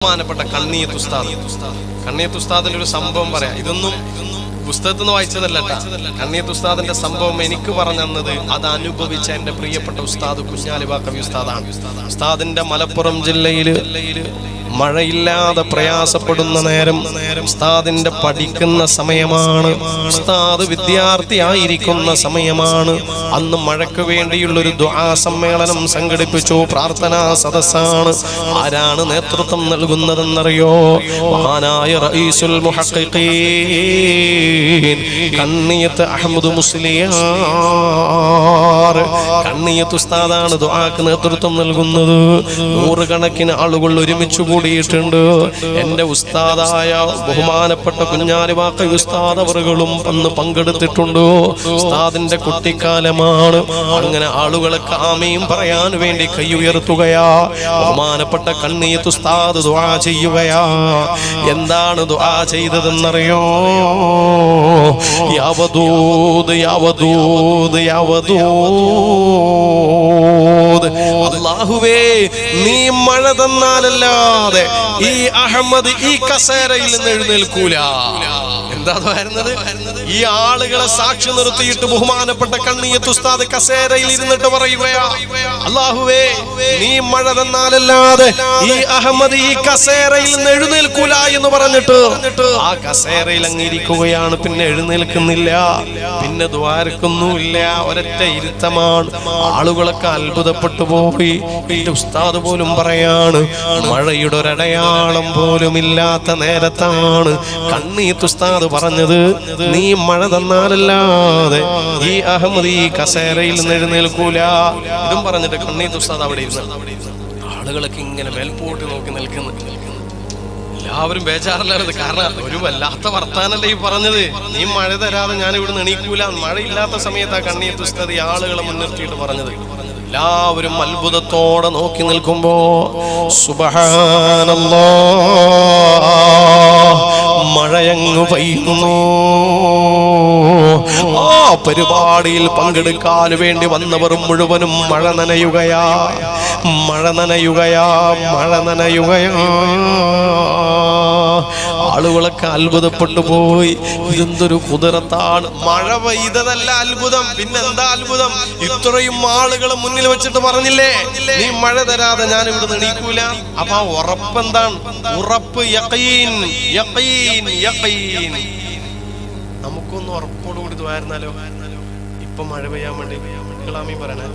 ബഹുമാനപ്പെട്ട കണ്ണിയത്ത് ഉസ്താദിന്റെ ഒരു സംഭവം പറയാം. ഇതൊന്നും പുസ്തകത്തിൽ നിന്ന് വായിച്ചതല്ല. കണ്ണിയത്ത് ഉസ്താദിന്റെ സംഭവം എനിക്ക് പറഞ്ഞു തന്നത് അത് അനുഭവിച്ച എന്റെ പ്രിയപ്പെട്ട ഉസ്താദ് കുഞ്ഞാലി ബാക്കവി ഉസ്താദാണ്. ഉസ്താദിന്റെ മലപ്പുറം ജില്ലയില് മഴയില്ലാതെ പ്രയാസപ്പെടുന്ന നേരം ഉസ്താദിന്റെ പഠിക്കുന്ന സമയമാണ്, ഉസ്താദ് വിദ്യാർത്ഥിയായിരിക്കുന്ന സമയമാണ്. അന്ന് മഴയ്ക്ക് വേണ്ടിയുള്ളൊരു ദുആ സമ്മേളനം സംഘടിപ്പിച്ചു. പ്രാർത്ഥനാ സദസ്സാണ്. ആരാണ് നേതൃത്വം നൽകുന്നതെന്നറിയോ? മഹാനായ റഈസുൽ മുഹഖഖീൻ കണ്ണിയത്ത് അഹ്മദ് മുസ്ലിയാർ. കണ്ണിയത്ത് ഉസ്താദാണ് ദുആക്ക് നേതൃത്വം നൽകുന്നത്. നൂറുകണക്കിന് ആളുകൾ ഒരുമിച്ച് കൂടിയിട്ടുണ്ട്. എന്റെ ഉസ്താദായ ബഹുമാനപ്പെട്ട കുഞ്ഞാലി ബാക്കവി ഉസ്താദ് അവറുകളും അന്ന് പങ്കെടുത്തിട്ടുണ്ട്. ഉസ്താദിന്റെ കുട്ടിക്കാലമാണ്. അങ്ങനെ ആളുകളൊക്കെ ആമീൻ പറയാൻ വേണ്ടി കൈ ഉയർത്തുകയാ. ബഹുമാനപ്പെട്ട കണ്ണിയത്ത് ഉസ്താദ് ദുആ ചെയ്യുകയാ. എന്താണ് ദുആ ചെയ്തതെന്നറിയോ? യാ വദൂദ് യാ വദൂദ് യാ വദൂദ്, അല്ലാഹുവേ നീ മഴ തന്നാലല്ലാതെ ഈ അഹമ്മദ് ഈ കസേരയിൽ നിന്ന് എഴുന്നേൽക്കൂല. എന്താ വരുന്നത്? ഈ ആളുകളെ സാക്ഷി നിർത്തിയിട്ട് ബഹുമാനപ്പെട്ട കണ്ണിയത്ത് ഉസ്താദ് കസേരയിൽ ഇരുന്നിട്ട് പറയുകയാ, അല്ലാഹുവേ നീ മഴ തന്നാലല്ലാതെ ഈ അഹമ്മദ് ഈ കസേരയിൽ നിന്ന് എഴുന്നേൽക്കൂല എന്ന് പറഞ്ഞിട്ട് ആ കസേരയിൽ അങ്ങിരിക്കുകയാണ്. പിന്നെ എഴുന്നേൽക്കുന്നില്ല, പിന്നെ ദ്വാരക്കൊന്നുമില്ല, ഒരൊറ്റ ഇരുത്തമാണ്. ആളുകളൊക്കെ അത്ഭുതപ്പെട്ടു പോയി. എന്റെ ഉസ്താദ് പോലും പറയാണ്, മഴയുടെ ഒരടയാളം പോലും ഇല്ലാത്ത നേരത്താണ് കണ്ണിയത്ത് ഉസ്താദ് പറഞ്ഞത്, നീ മഴ തന്നാലല്ലാതെ ഈ അഹമ്മദ് ഈ കസേരയിൽ നിന്ന് എഴുന്നേൽക്കൂല. ഇതും പറഞ്ഞിട്ട് കണ്ണിയത്ത് ഉസ്താദ് അവിടെ ഇരുന്നു. ആളുകളൊക്കെ ഇങ്ങനെ മേൽപോട്ട് നോക്കി നിൽക്കുന്നു. എല്ലാവരും ബേജാറില്ലാതെ, കാരണം ഒരു വല്ലാത്ത വർത്താനല്ലേ ഈ പറഞ്ഞത്. നീ മഴ തരാതെ ഞാൻ ഇവിടുന്ന് എണീക്കൂല. മഴയില്ലാത്ത സമയത്ത് ആ കണ്ണിയത്ത് ഉസ്താദ് ഈ ആളുകളെ മുൻനിർത്തിയിട്ട് പറഞ്ഞത്. എല്ലാവരും അത്ഭുതത്തോടെ നോക്കി നിൽക്കുമ്പോ സുബ്ഹാനല്ലാഹ് മഴയങ്ങ് പെയ്യുന്നു. ആ പരിപാടിയിൽ പങ്കെടുക്കാൻ വേണ്ടി വന്നവർ മുഴുവനും മഴ നനയുകയാ, മഴ നനയുകയാ, മഴ നനയുകയാ. ആളുകളൊക്കെ അത്ഭുതപ്പെട്ടു പോയി. ഇതെന്തൊരു കുതിരത്താണ്. മഴ പെയ്തതല്ല അത്ഭുതം, പിന്നെന്താ അത്ഭുതം? ഇത്രയും ആളുകളെ മുന്നിൽ വെച്ചിട്ട് പറഞ്ഞില്ലേ, നീ മഴ തരാതെ ഞാൻ ഇവിടുന്ന് എണീക്കൂല. അപ്പൊ ആ ഉറപ്പെന്താണ്? ഉറപ്പ്, യഖീൻ, യഖീൻ, യഖീൻ. നമുക്കൊന്ന് ഉറപ്പോടുകൂടി ദ്വാരുന്നാലോ? ഇപ്പൊ മഴ പെയ്യാൻ വേണ്ടി ആമീൻ പറയണേ.